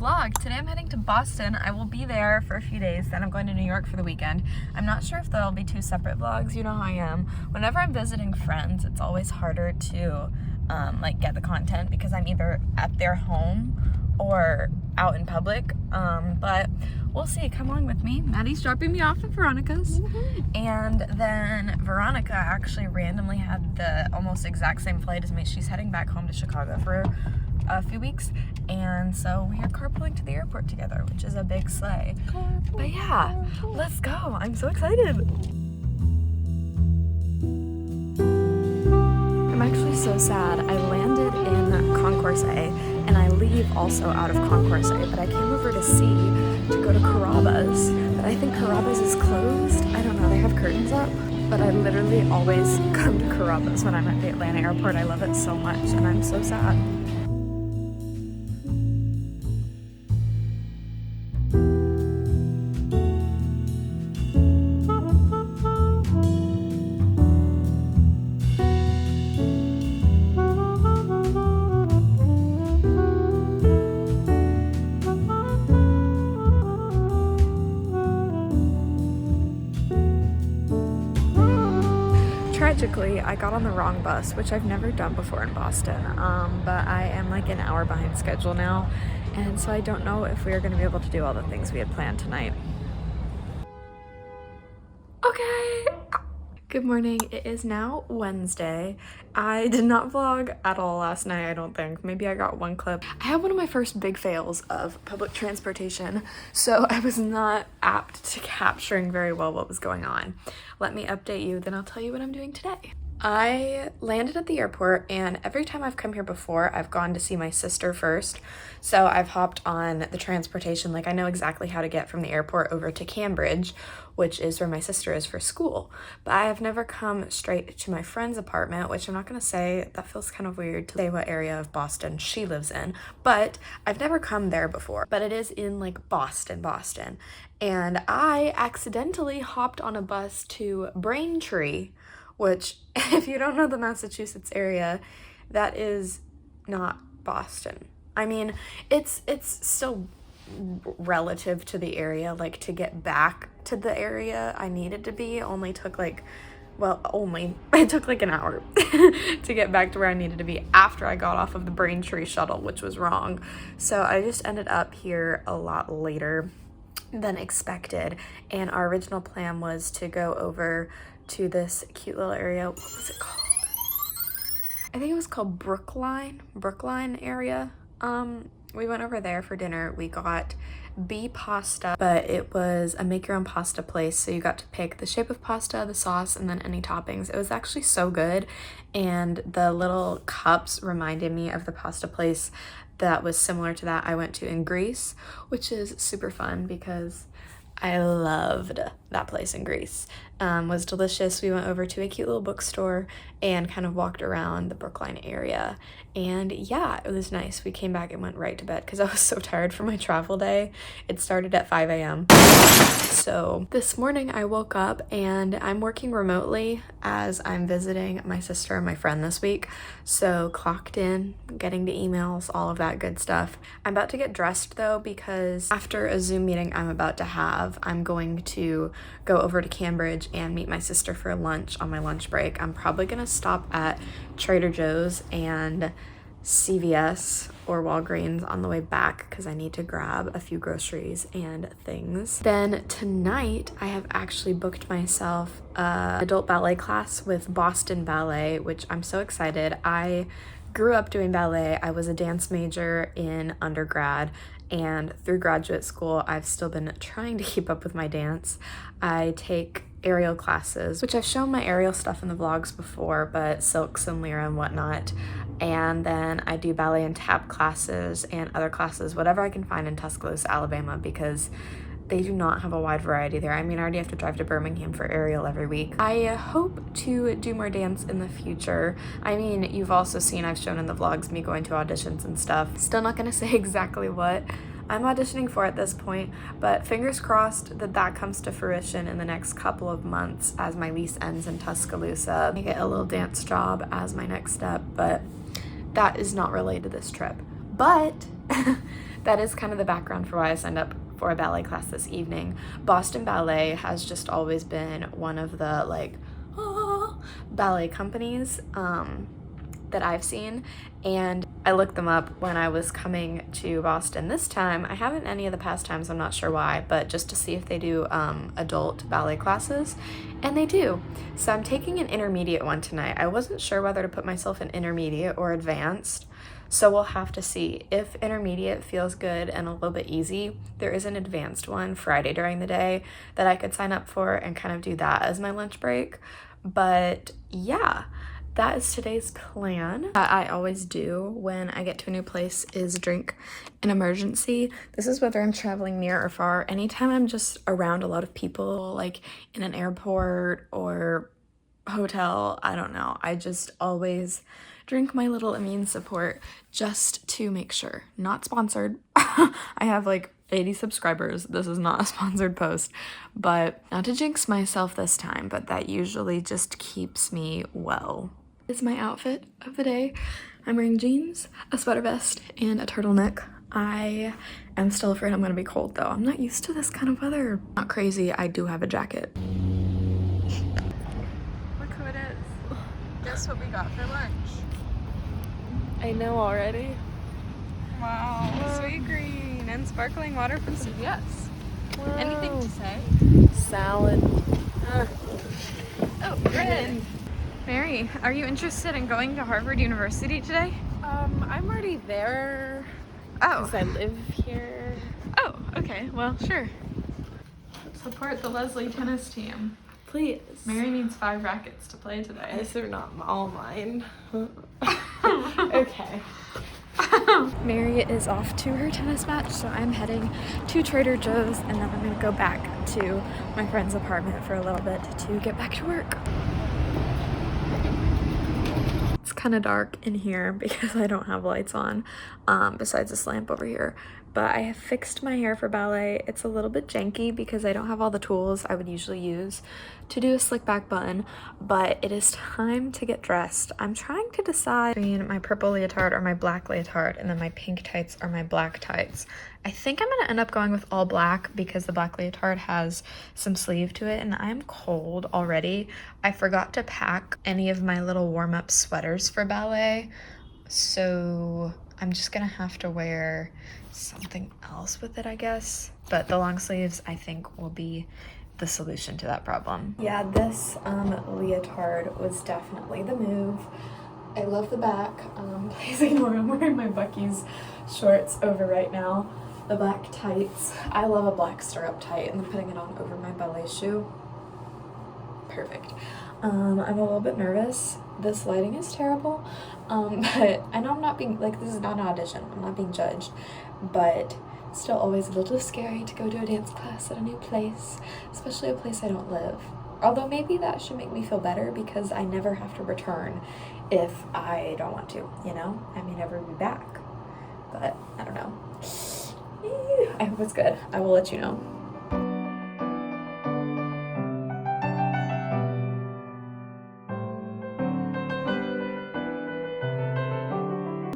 vlog. Today I'm heading to Boston. I will be there for a few days, then I'm going to New York for the weekend. I'm not sure if there'll be two separate vlogs. You know how I am. Whenever I'm visiting friends, it's always harder to get the content because I'm either at their home or out in public, but we'll see. Come along with me. Maddie's dropping me off at Veronica's, and then Veronica actually randomly had the almost exact same flight as me. She's heading back home to Chicago for a few weeks, and so we are carpooling to the airport together, which is a big sleigh. But yeah, let's go. I'm so excited. I'm actually so sad. I landed in Concourse A, and I leave also out of Concourse A, but I came over to C to go to Carrabba's, but I think Carrabba's is closed. I don't know, they have curtains up, but I literally always come to Carrabba's when I'm at the Atlanta airport. I love it so much, and I'm so sad. Tragically, I got on the wrong bus, which I've never done before in Boston, but I am like an hour behind schedule now, and so I don't know if we are going to be able to do all the things we had planned tonight. Okay! Good morning. It is now Wednesday. I did not vlog at all last night, I don't think. Maybe I got one clip. I had one of my first big fails of public transportation, so I was not apt to capturing very well what was going on. Let me update you, then I'll tell you what I'm doing today. I landed at the airport, and every time I've come here before, I've gone to see my sister first. So I've hopped on the transportation, like I know exactly how to get from the airport over to Cambridge, which is where my sister is for school. But I have never come straight to my friend's apartment, which I'm not gonna say, that feels kind of weird to say what area of Boston she lives in, but I've never come there before. But it is in like Boston. And I accidentally hopped on a bus to Braintree, which, if you don't know the Massachusetts area, that is not Boston. I mean, it's still relative to the area. Like, to get back to the area I needed to be only took like, it took like an hour to get back to where I needed to be after I got off of the Braintree shuttle, which was wrong. So I just ended up here a lot later than expected, and our original plan was to go over to this cute little area. What was it called? I think it was called Brookline area. We went over there for dinner. We got bee pasta, but it was a make your own pasta place, so you got to pick the shape of pasta, the sauce, and then any toppings. It was actually so good, and the little cups reminded me of the pasta place that was similar to that I went to in Greece, which is super fun because I loved that place in Greece. Was delicious. We went over to a cute little bookstore and kind of walked around the Brookline area, and yeah, it was nice. We came back and went right to bed because I was so tired from my travel day. It started at 5 a.m. So this morning I woke up and I'm working remotely as I'm visiting my sister and my friend this week. So clocked in, getting the emails, all of that good stuff. I'm about to get dressed though, because after a Zoom meeting I'm about to have, I'm going to go over to Cambridge and meet my sister for lunch on my lunch break. I'm probably gonna stop at Trader Joe's and CVS or Walgreens on the way back because I need to grab a few groceries and things. Then tonight I have actually booked myself an adult ballet class with Boston Ballet, which I'm so excited. I grew up doing ballet. I was a dance major in undergrad, and through graduate school I've still been trying to keep up with my dance. I take aerial classes, which I've shown my aerial stuff in the vlogs before, but silks and lyra and whatnot. And then I do ballet and tap classes and other classes, whatever I can find in Tuscaloosa, Alabama, because they do not have a wide variety there. I mean, I already have to drive to Birmingham for aerial every week. I hope to do more dance in the future. I mean, you've also seen, I've shown in the vlogs, me going to auditions and stuff. Still not gonna say exactly what I'm auditioning for at this point, but fingers crossed that that comes to fruition in the next couple of months as my lease ends in Tuscaloosa. I get a little dance job as my next step, but that is not related to this trip. But that is kind of the background for why I signed up for a ballet class this evening. Boston Ballet has just always been one of the like ballet companies that I've seen, and I looked them up when I was coming to Boston this time. I haven't any of the past times, I'm not sure why, but just to see if they do adult ballet classes, and they do. So I'm taking an intermediate one tonight. I wasn't sure whether to put myself in intermediate or advanced, so we'll have to see. If intermediate feels good and a little bit easy, there is an advanced one Friday during the day that I could sign up for and kind of do that as my lunch break. But yeah, that is today's plan. That I always do when I get to a new place is drink an emergency. This is whether I'm traveling near or far. Anytime I'm just around a lot of people, like in an airport or hotel, I don't know, I just always drink my little immune support just to make sure. Not sponsored. I have like 80 subscribers. This is not a sponsored post, but not to jinx myself this time, but that usually just keeps me well. This is my outfit of the day. I'm wearing jeans, a sweater vest, and a turtleneck. I am still afraid I'm gonna be cold though. I'm not used to this kind of weather. Not crazy, I do have a jacket. Look who it is. Guess what we got for lunch? I know already. Wow, sweet green and sparkling water from CVS. Wow. Anything to say? Salad. Oh, Bryn. Mary, are you interested in going to Harvard University today? I'm already there. Oh. Because I live here. Oh, okay. Well, sure. Support the Leslie tennis team. Please. Mary needs 5 rackets to play today. These are not all mine. Okay. Mary is off to her tennis match, so I'm heading to Trader Joe's, and then I'm gonna go back to my friend's apartment for a little bit to get back to work. It's kind of dark in here because I don't have lights on, besides this lamp over here. But I have fixed my hair for ballet. It's a little bit janky because I don't have all the tools I would usually use to do a slick back bun, but it is time to get dressed. I'm trying to decide between my purple leotard or my black leotard, and then my pink tights or my black tights. I think I'm gonna end up going with all black because the black leotard has some sleeve to it, and I'm cold already. I forgot to pack any of my little warm-up sweaters for ballet, so I'm just gonna have to wear something else with it, I guess. But the long sleeves, I think, will be the solution to that problem. Yeah, this leotard was definitely the move. I love the back. Please ignore, I'm wearing my Bucky's shorts over right now. The black tights. I love a black stirrup tight, and then putting it on over my ballet shoe. Perfect. I'm a little bit nervous. This lighting is terrible, but I know I'm not being, like, this is not an audition. I'm not being judged, but still always a little scary to go to a dance class at a new place, especially a place I don't live. Although maybe that should make me feel better because I never have to return if I don't want to, you know? I may never be back, but I don't know. I hope it's good. I will let you know.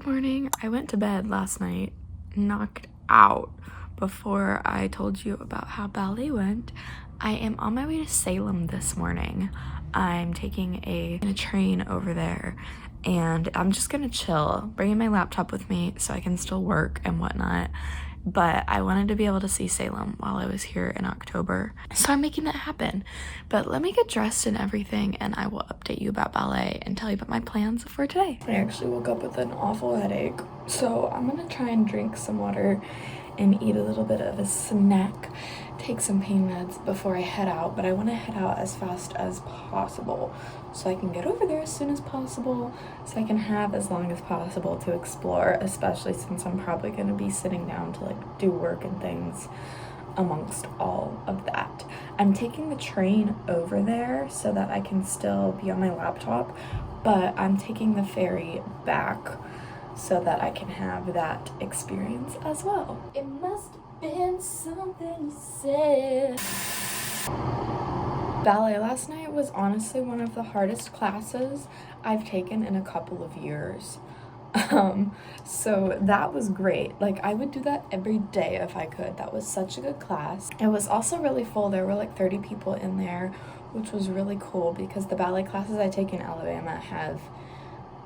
Morning. I went to bed last night knocked out before I told you about how ballet went. I am on my way to Salem this morning. I'm taking a train over there, and I'm just gonna chill, bringing my laptop with me so I can still work and whatnot. But I wanted to be able to see Salem while I was here in October, so I'm making that happen. But let me get dressed and everything, and I will update you about ballet and tell you about my plans for today. I actually woke up with an awful headache, so I'm gonna try and drink some water and eat a little bit of a snack, take some pain meds before I head out. But I want to head out as fast as possible so I can get over there as soon as possible, so I can have as long as possible to explore, especially since I'm probably going to be sitting down to like do work and things amongst all of that. I'm taking the train over there so that I can still be on my laptop, but I'm taking the ferry back so that I can have that experience as well. It must have been something you said. Ballet last night was honestly one of the hardest classes I've taken in a couple of years. So that was great. Like, I would do that every day if I could. That was such a good class. It was also really full. There were like 30 people in there, which was really cool because the ballet classes I take in Alabama have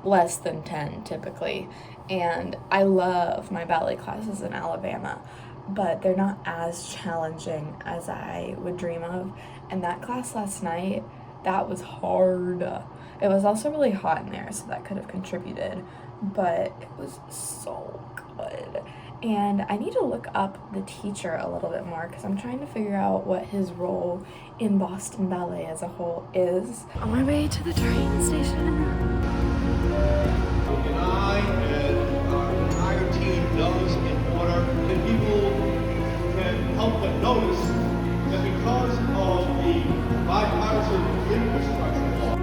less than 10 typically. And I love my ballet classes in Alabama, but they're not as challenging as I would dream of. And that class last night, that was hard. It was also really hot in there, so that could have contributed, but it was so good. And I need to look up the teacher a little bit more because I'm trying to figure out what his role in Boston Ballet as a whole is. On my way to the train station. And I and our entire team does in order that people can help but notice that because of the bipartisan infrastructure law.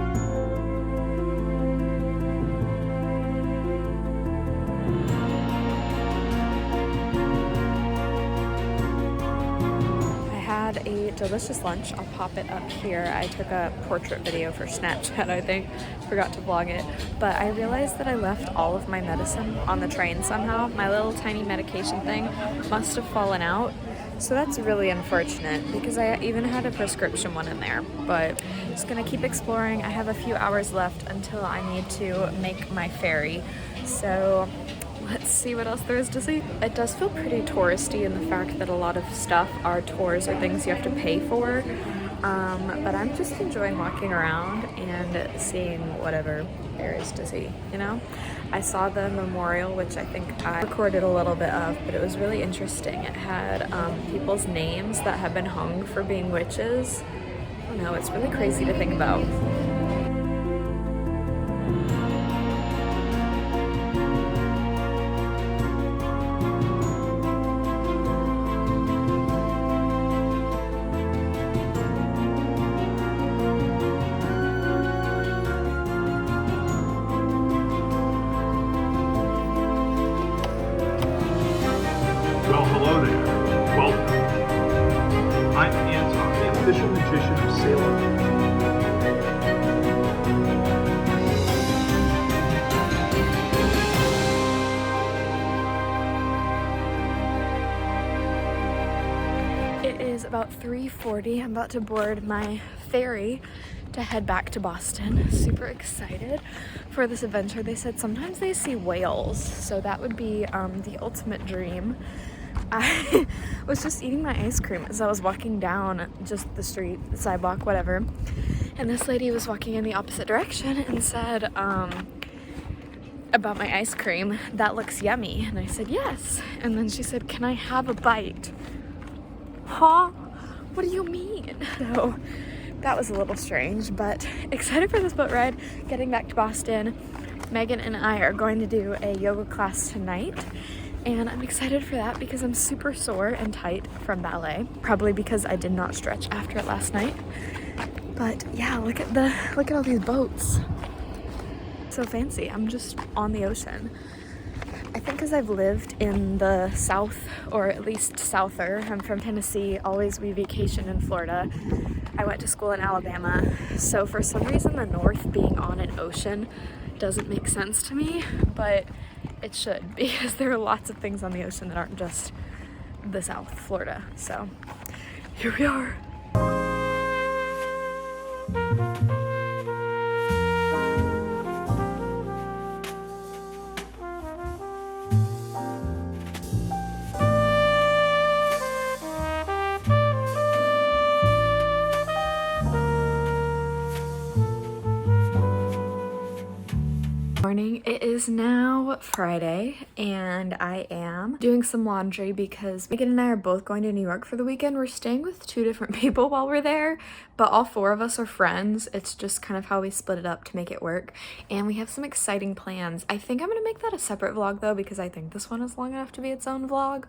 A delicious lunch. I'll pop it up here. I took a portrait video for Snapchat, I think. Forgot to vlog it. But I realized that I left all of my medicine on the train somehow. My little tiny medication thing must have fallen out. So that's really unfortunate because I even had a prescription one in there. But just gonna keep exploring. I have a few hours left until I need to make my ferry. So let's see what else there is to see. It does feel pretty touristy in the fact that a lot of stuff are tours or things you have to pay for. But I'm just enjoying walking around and seeing whatever there is to see, you know? I saw the memorial, which I think I recorded a little bit of, but it was really interesting. It had people's names that have been hung for being witches. I don't know, it's really crazy to think about. Well, hello there. Welcome. I'm Anton, the official magician of Salem. It is about 3:40. I'm about to board my ferry to head back to Boston. Super excited for this adventure. They said sometimes they see whales, so that would be the ultimate dream. I was just eating my ice cream as I was walking down just the street, the sidewalk, whatever, and this lady was walking in the opposite direction and said about my ice cream, "That looks yummy," and I said yes, and then she said, "Can I have a bite?" Huh? What do you mean? So that was a little strange, but excited for this boat ride. Getting back to Boston, Megan and I are going to do a yoga class tonight, and I'm excited for that because I'm super sore and tight from ballet, probably because I did not stretch after it last night. But yeah, look at all these boats. So fancy. I'm just on the ocean. I think because I've lived in the South, or at least Souther, I'm from Tennessee, always we vacation in Florida. I went to school in Alabama, so for some reason the North being on an ocean doesn't make sense to me, but it should, because there are lots of things on the ocean that aren't just the South, Florida. So here we are. Morning. It is now Friday and I am doing some laundry because Megan and I are both going to New York for the weekend. We're staying with two different people while we're there, but all four of us are friends. It's just kind of how we split it up to make it work, and we have some exciting plans. I think I'm gonna make that a separate vlog though, because I think this one is long enough to be its own vlog.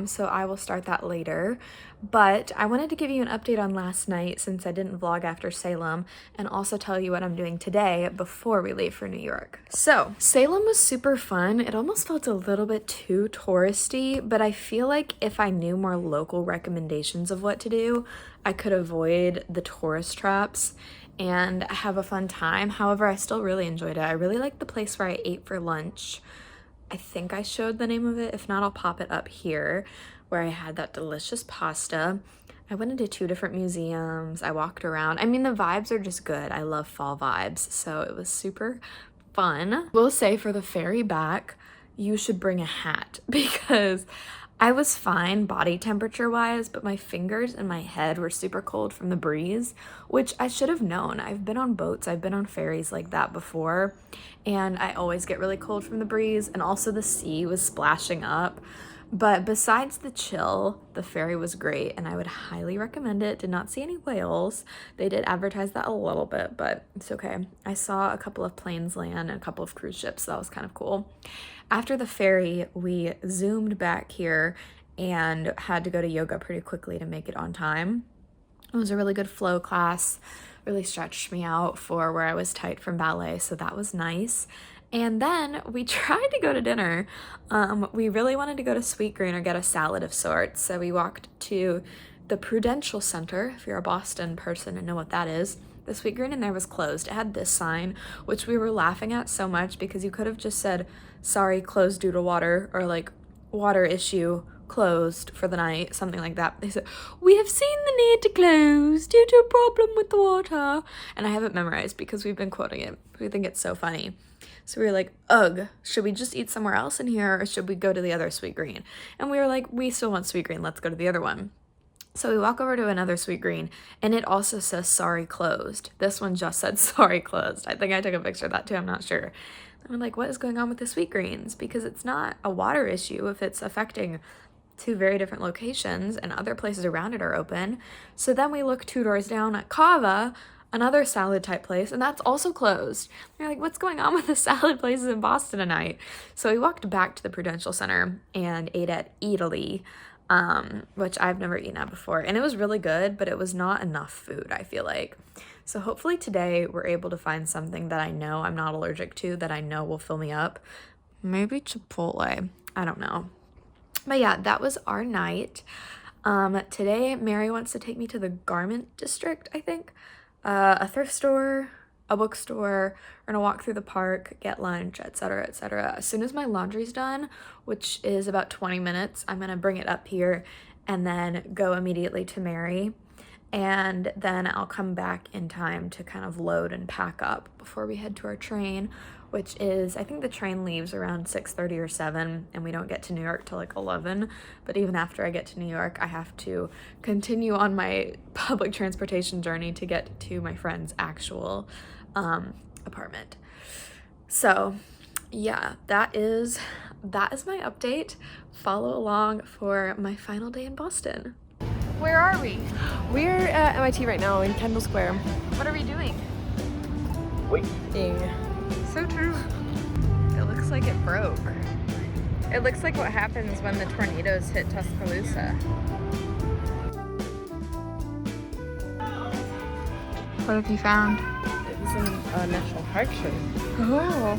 So I will start that later, but I wanted to give you an update on last night since I didn't vlog after Salem, and also tell you what I'm doing today before we leave for New York. So Salem was super fun. It almost felt a little bit too touristy, but I feel like if I knew more local recommendations of what to do, I could avoid the tourist traps and have a fun time. However, I still really enjoyed it. I really liked the place where I ate for lunch. I think I showed the name of it. If not, I'll pop it up here, where I had that delicious pasta. I went into 2 different museums. I walked around. I mean, the vibes are just good. I love fall vibes, so it was super fun. Will say for the ferry back, you should bring a hat because I was fine body temperature wise, but my fingers and my head were super cold from the breeze, which I should have known. I've been on boats, I've been on ferries like that before, and I always get really cold from the breeze, and also the sea was splashing up. But besides the chill, the ferry was great and I would highly recommend it. Did not see any whales. They did advertise that a little bit, but it's okay. I saw a couple of planes land and a couple of cruise ships, so that was kind of cool. After the ferry, we zoomed back here and had to go to yoga pretty quickly to make it on time. It was a really good flow class, really stretched me out for where I was tight from ballet, so that was nice. And then we tried to go to dinner. We really wanted to go to Sweetgreen or get a salad of sorts. So we walked to the Prudential Center, if you're a Boston person and know what that is. The Sweetgreen in there was closed. It had this sign, which we were laughing at so much because you could have just said, sorry, closed due to water, or like water issue, closed for the night, something like that. They said, we have seen the need to close due to a problem with the water. And I have it memorized because we've been quoting it. We think it's so funny. So we were like, ugh, should we just eat somewhere else in here or should we go to the other Sweetgreen? And we were like, we still want Sweetgreen, let's go to the other one. So we walk over to another Sweetgreen and it also says sorry closed. This one just said sorry closed. I think I took a picture of that too, I'm not sure. And I'm like, what is going on with the Sweetgreens? Because it's not a water issue if it's affecting 2 very different locations and other places around it are open. So then we look 2 doors down at Kava, another salad type place, and that's also closed. They're like, what's going on with the salad places in Boston tonight? So we walked back to the Prudential Center and ate at Italy, which I've never eaten at before. And it was really good, but it was not enough food, I feel like. So hopefully today we're able to find something that I know I'm not allergic to, that I know will fill me up. Maybe Chipotle. I don't know. But yeah, that was our night. Today, Mary wants to take me to the garment district, I think. A thrift store, a bookstore, we're gonna walk through the park, get lunch, etc., etc. As soon as my laundry's done, which is about 20 minutes, I'm gonna bring it up here and then go immediately to Mary. And then I'll come back in time to kind of load and pack up before we head to our train, which is, I think the train leaves around 6:30 or 7, and we don't get to New York till like 11. But even after I get to New York, I have to continue on my public transportation journey to get to my friend's actual apartment. So yeah, that is my update. Follow along for my final day in Boston. Where are we? We're at MIT right now in Kendall Square. What are we doing? Waiting. So true. It looks like it broke. It looks like what happens when the tornadoes hit Tuscaloosa. What have you found? It was in a national park show. Oh.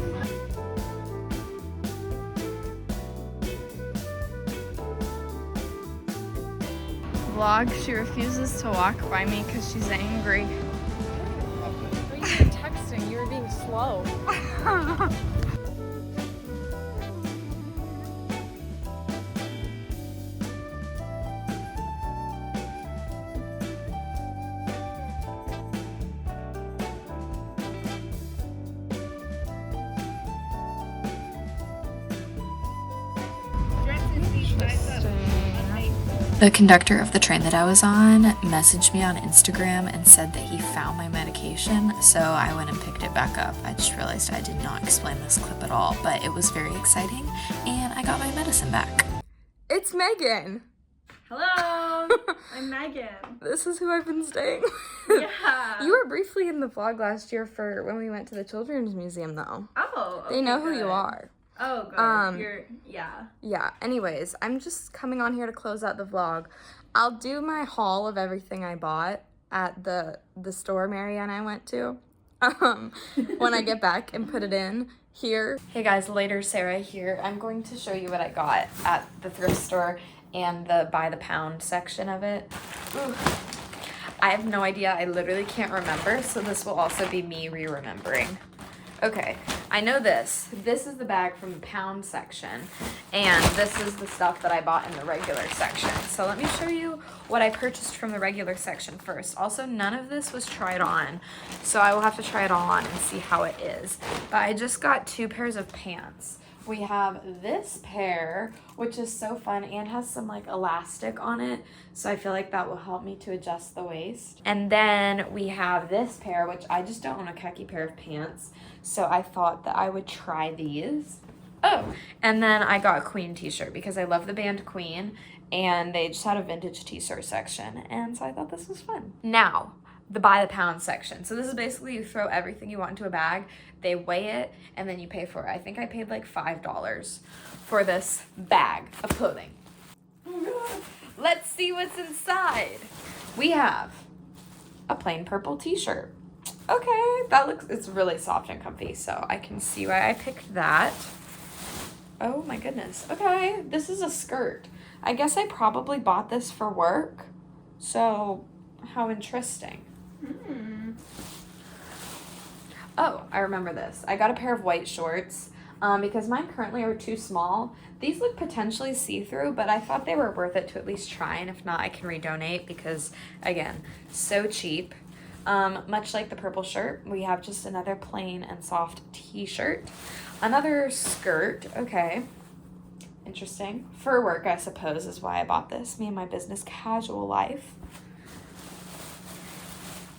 Vlog, she refuses to walk by me because she's angry. But you were texting, you were being slow. The conductor of the train that I was on messaged me on Instagram and said that he found my medication, so I went and picked it back up. I just realized I did not explain this clip at all, but it was very exciting, and I got my medicine back. It's Megan! Hello, I'm Megan. This is who I've been staying with. Yeah. You were briefly in the vlog last year for when we went to the Children's Museum, though. Oh, okay, They know who good. you are. Oh, good. Yeah. Yeah, anyways, I'm just coming on here to close out the vlog. I'll do my haul of everything I bought at the store Mary and I went to when I get back and put it in here. Hey guys, later Sarah here. I'm going to show you what I got at the thrift store and the by the pound section of it. Ooh. I have no idea. I literally can't remember. So this will also be me re-remembering. Okay, I know this. This is the bag from the pound section, and this is the stuff that I bought in the regular section. So let me show you what I purchased from the regular section first. Also, none of this was tried on, so I will have to try it on and see how it is. But I just got 2 pairs of pants. We have this pair, which is so fun and has some like elastic on it. So I feel like that will help me to adjust the waist. And then we have this pair, which I just don't own a khaki pair of pants. So I thought that I would try these. Oh, and then I got a Queen t-shirt because I love the band Queen and they just had a vintage t-shirt section. And so I thought this was fun. Now, the by the pound section. So this is basically you throw everything you want into a bag, they weigh it, and then you pay for it. I think I paid like $5 for this bag of clothing. Oh God. Let's see what's inside. We have a plain purple t-shirt. Okay, it's really soft and comfy, so I can see why I picked that. Oh my goodness. Okay, this is a skirt. I guess I probably bought this for work, so how interesting. Oh, I remember this. I got a pair of white shorts because mine currently are too small. These look potentially see-through, but I thought they were worth it to at least try, and if not, I can redonate because, again, so cheap. Much like the purple shirt, we have just another plain and soft t-shirt. Another skirt, okay. Interesting. For work, I suppose, is why I bought this. Me and my business casual life.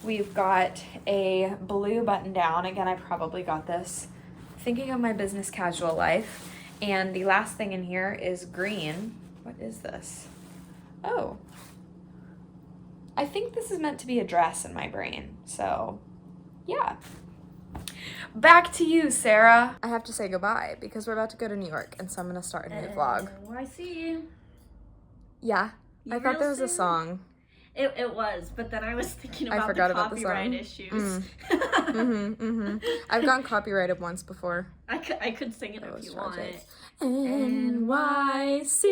We've got a blue button down. Again, I probably got this thinking of my business casual life. And the last thing in here is green. What is this? Oh. I think this is meant to be a dress in my brain. So, yeah. Back to you, Sarah. I have to say goodbye because we're about to go to New York, and so I'm going to start a new vlog. Oh, I see. Yeah. I thought there was a song. It was, but then I was thinking about forgot the about the copyright song. issues. I've gotten copyrighted once before. I could sing it if you tragic. want. NYC.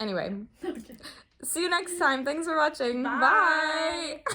Anyway, see you next time. Thanks for watching. Bye. Bye.